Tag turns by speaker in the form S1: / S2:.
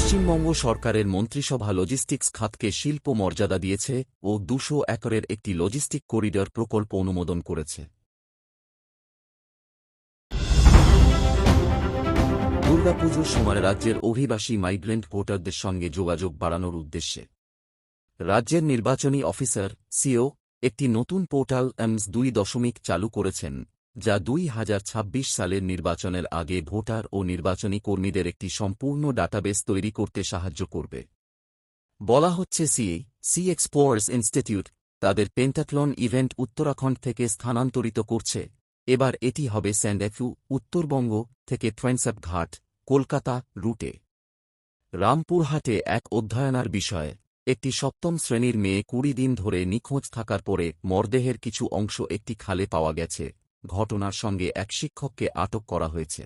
S1: পশ্চিমবঙ্গ সরকারের মন্ত্রিসভা লজিস্টিক্স খাতকে শিল্প মর্যাদা দিয়েছে ও ২০০ একরের একটি লজিস্টিক করিডর প্রকল্প অনুমোদন করেছে। দুর্গাপুজোর সময় রাজ্যের অভিবাসী মাইগ্রেন্ট ভোটারদের সঙ্গে যোগাযোগ বাড়ানোর উদ্দেশ্যে রাজ্যের নির্বাচনী অফিসার সিও একটি নতুন পোর্টাল EMS-2 চালু করেছেন, যা ২০২৬ সালের নির্বাচনের আগে ভোটার ও নির্বাচনী কর্মীদের একটি সম্পূর্ণ ডাটাবেস তৈরি করতে সাহায্য করবে। বলা হচ্ছে সি এক্সপোর্টস ইনস্টিটিউট তাদের পেন্টাথলন ইভেন্ট উত্তরাখণ্ড থেকে স্থানান্তরিত করছে। এবার এটি হবে স্যান্ডএফু উত্তরবঙ্গ থেকে ট্রেন্সঅ্যাপ ঘাট কলকাতা রুটে। রামপুরহাটে এক অধ্যয়নার বিষয়, একটি সপ্তম শ্রেণীর মেয়ে ২০ দিন ধরে নিখোঁজ থাকার পরে মরদেহের কিছু অংশ একটি খালে পাওয়া গেছে। ঘটনার সঙ্গে এক শিক্ষককে আটক করা হয়েছে।